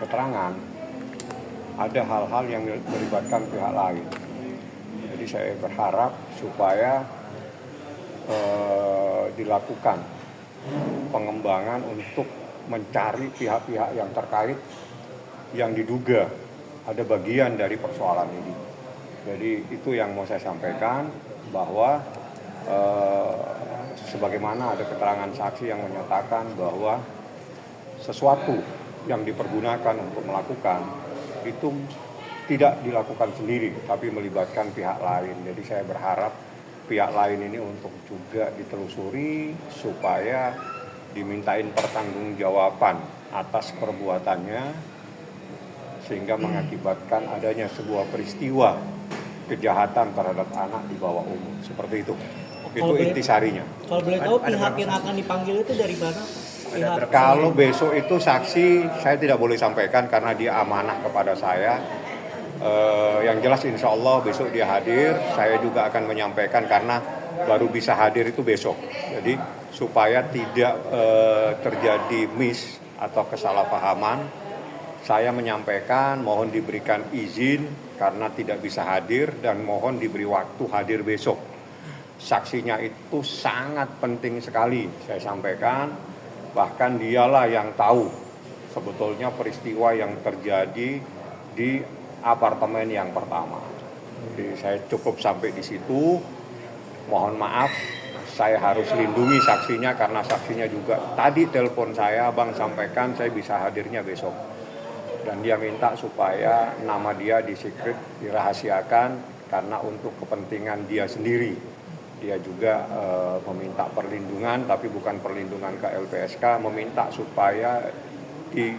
keterangan ada hal-hal yang melibatkan pihak lain. Jadi saya berharap supaya dilakukan pengembangan untuk mencari pihak-pihak yang terkait yang diduga ada bagian dari persoalan ini. Jadi itu yang mau saya sampaikan, bahwa sebagaimana ada keterangan saksi yang menyatakan bahwa sesuatu yang dipergunakan untuk melakukan itu tidak dilakukan sendiri, tapi melibatkan pihak lain. Jadi saya berharap pihak lain ini untuk juga ditelusuri supaya dimintain pertanggungjawaban atas perbuatannya, sehingga mengakibatkan adanya sebuah peristiwa kejahatan terhadap anak di bawah umur. Seperti itu. Itu intisarinya. Kalau boleh tahu pihak yang akan dipanggil itu dari mana? Kalau besok itu saksi saya tidak boleh sampaikan karena dia amanah kepada saya. Yang jelas insya Allah besok dia hadir. Saya juga akan menyampaikan karena baru bisa hadir itu besok. Jadi supaya tidak terjadi miss atau kesalahpahaman, saya menyampaikan mohon diberikan izin karena tidak bisa hadir dan mohon diberi waktu hadir besok. Saksinya itu sangat penting sekali saya sampaikan, bahkan dialah yang tahu sebetulnya peristiwa yang terjadi di apartemen yang pertama. Jadi saya cukup sampai di situ. Mohon maaf, saya harus lindungi saksinya karena saksinya juga tadi telepon saya, Bang sampaikan saya bisa hadirnya besok. Dan dia minta supaya nama dia di-secret, dirahasiakan karena untuk kepentingan dia sendiri. Dia juga meminta perlindungan, tapi bukan perlindungan ke LPSK, meminta supaya di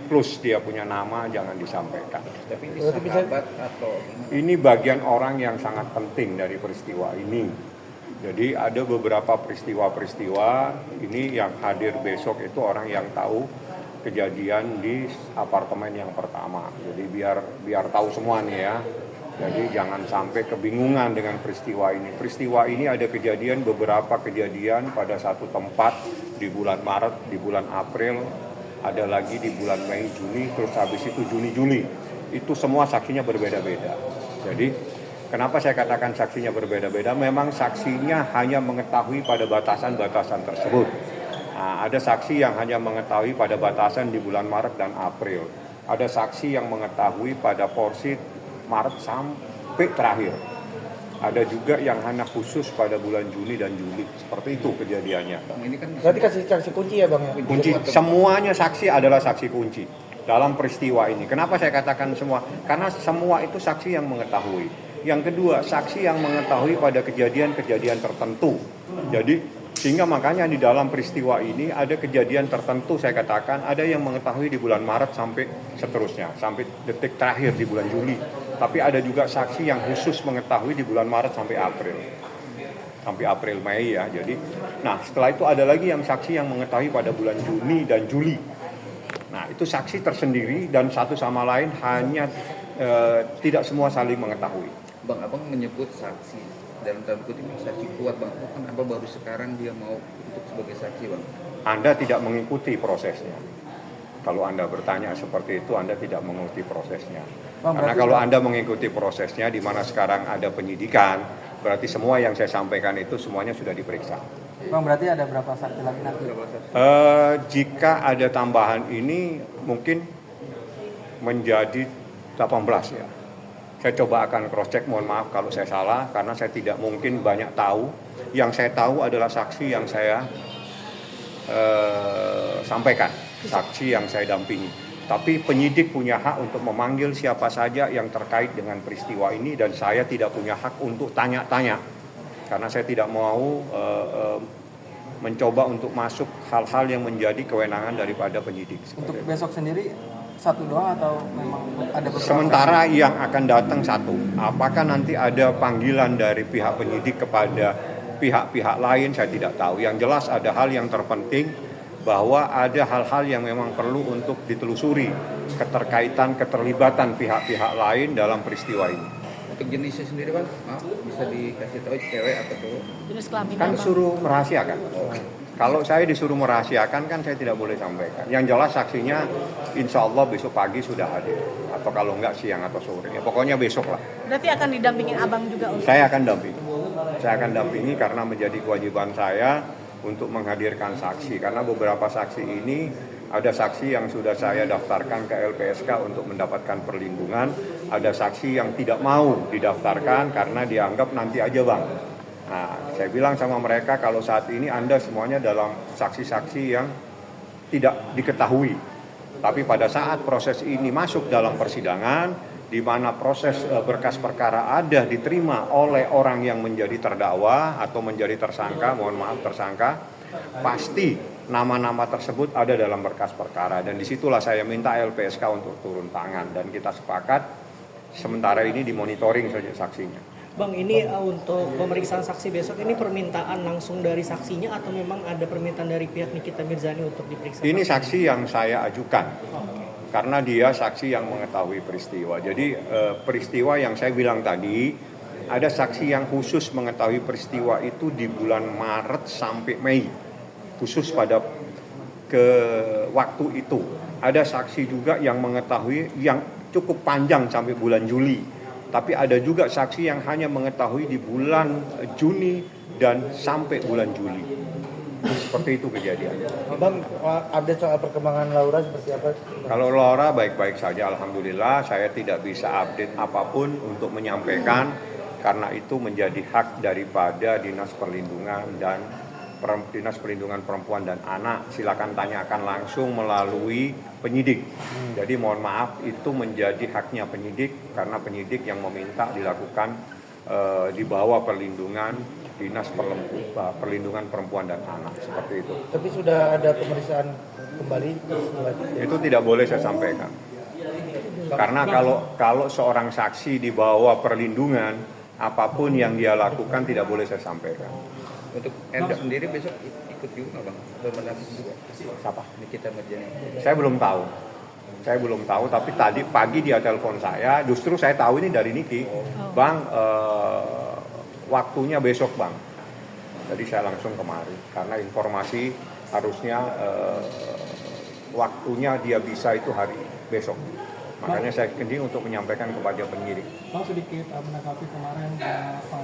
plus dia punya nama jangan disampaikan. Tapi ini sahabat atau ini bagian orang yang sangat penting dari peristiwa ini. Jadi ada beberapa peristiwa-peristiwa ini yang hadir besok itu orang yang tahu kejadian di apartemen yang pertama. Jadi biar tahu semua nih ya. Jadi jangan sampai kebingungan dengan peristiwa ini. Peristiwa ini ada beberapa kejadian pada satu tempat di bulan Maret, di bulan April, ada lagi di bulan Mei, Juni, terus habis itu Juni, Juli. Itu semua saksinya berbeda-beda. Jadi kenapa saya katakan saksinya berbeda-beda? Memang saksinya hanya mengetahui pada batasan-batasan tersebut. Nah, ada saksi yang hanya mengetahui pada batasan di bulan Maret dan April. Ada saksi yang mengetahui pada porsi Maret sampai terakhir. Ada juga yang hanya khusus pada bulan Juni dan Juli. Seperti itu kejadiannya. ini kan berarti kasih saksi kunci ya Bang ya? Kunci, semuanya saksi adalah saksi kunci dalam peristiwa ini. Kenapa saya katakan semua? Karena semua itu saksi yang mengetahui. Yang kedua, saksi yang mengetahui pada kejadian-kejadian tertentu. Jadi sehingga makanya di dalam peristiwa ini ada kejadian tertentu, saya katakan ada yang mengetahui di bulan Maret sampai seterusnya, sampai detik terakhir di bulan Juli. Tapi ada juga saksi yang khusus mengetahui di bulan Maret sampai April Mei ya. Jadi, nah setelah itu ada lagi yang saksi yang mengetahui pada bulan Juni dan Juli. Nah itu saksi tersendiri dan satu sama lain hanya tidak semua saling mengetahui. Bang, abang menyebut saksi dalam tanda kutip ini saksi kuat, Bang. Kenapa baru sekarang dia mau untuk sebagai saksi, Bang? Anda tidak mengikuti prosesnya. Kalau Anda bertanya seperti itu, Anda tidak mengikuti prosesnya. Karena kalau Anda mengikuti prosesnya, di mana sekarang ada penyidikan, berarti semua yang saya sampaikan itu semuanya sudah diperiksa. Bang, berarti ada berapa saksi lagi nanti? Jika ada tambahan ini, mungkin menjadi 18 ya. Saya coba akan cross check, mohon maaf kalau saya salah, karena saya tidak mungkin banyak tahu. Yang saya tahu adalah saksi yang saya sampaikan, saksi yang saya dampingi. Tapi penyidik punya hak untuk memanggil siapa saja yang terkait dengan peristiwa ini, dan saya tidak punya hak untuk tanya-tanya. Karena saya tidak mau mencoba untuk masuk hal-hal yang menjadi kewenangan daripada penyidik. Untuk besok sendiri satu doang atau memang ada beberapa? Sementara yang akan datang satu. Apakah nanti ada panggilan dari pihak penyidik kepada pihak-pihak lain, saya tidak tahu. Yang jelas ada hal yang terpenting, bahwa ada hal-hal yang memang perlu untuk ditelusuri, keterlibatan pihak-pihak lain dalam peristiwa ini. Untuk jenisnya sendiri bang, maaf bisa dikasih tahu cewek atau cowok? Jenis kelamin Kan Bang. suruh merahasiakan. Kalau saya disuruh merahasiakan kan saya tidak boleh sampaikan. Yang jelas saksinya insya Allah besok pagi sudah hadir. Atau kalau enggak siang atau sore. Ya, pokoknya besok lah. Berarti akan didampingin abang juga untuk Saya akan dampingi. Saya akan dampingi karena menjadi kewajiban saya untuk menghadirkan saksi. Karena beberapa saksi ini ada saksi yang sudah saya daftarkan ke LPSK untuk mendapatkan perlindungan. Ada saksi yang tidak mau didaftarkan karena dianggap nanti aja bang. Nah, saya bilang sama mereka kalau saat ini Anda semuanya dalam saksi-saksi yang tidak diketahui. Tapi pada saat proses ini masuk dalam persidangan, di mana proses berkas perkara ada diterima oleh orang yang menjadi terdakwa atau menjadi tersangka, mohon maaf tersangka, pasti nama-nama tersebut ada dalam berkas perkara. Dan disitulah saya minta LPSK untuk turun tangan dan kita sepakat sementara ini dimonitoring saja saksinya. Bang, ini untuk pemeriksaan saksi besok ini permintaan langsung dari saksinya atau memang ada permintaan dari pihak Nikita Mirzani untuk diperiksa? Ini saksi yang saya ajukan karena dia saksi yang mengetahui peristiwa. Jadi peristiwa yang saya bilang tadi, ada saksi yang khusus mengetahui peristiwa itu di bulan Maret sampai Mei, khusus pada ke waktu itu. Ada saksi juga yang mengetahui yang cukup panjang sampai bulan Juli. Tapi ada juga saksi yang hanya mengetahui di bulan Juni dan sampai bulan Juli. Seperti itu kejadiannya. Bang, update soal perkembangan Laura seperti apa? Kalau Laura baik-baik saja, alhamdulillah. Saya tidak bisa update apapun untuk menyampaikan karena itu menjadi hak daripada Dinas Perlindungan dan Dinas Perlindungan Perempuan dan Anak. Silakan tanyakan langsung melalui penyidik. Jadi mohon maaf itu menjadi haknya penyidik karena penyidik yang meminta dilakukan di bawah perlindungan Dinas Perlindungan Perempuan dan Anak, seperti itu. Tapi sudah ada pemeriksaan kembali setelah Itu tidak boleh saya sampaikan. Karena kalau seorang saksi di bawah perlindungan, apapun yang dia lakukan tidak boleh saya sampaikan. Untuk Enda sendiri besok ikut juga bang? Atau mendampingi juga? Siapa? Nikita Mirzani. Saya belum tahu. Saya belum tahu, tapi tadi pagi dia telepon saya, justru saya tahu ini dari Niki. Bang, waktunya besok bang. Jadi saya langsung kemari, karena informasi harusnya waktunya dia bisa itu hari besok. Makanya saya kencing untuk menyampaikan kepada penyidik. Bang sedikit menanggapi kemarin Pak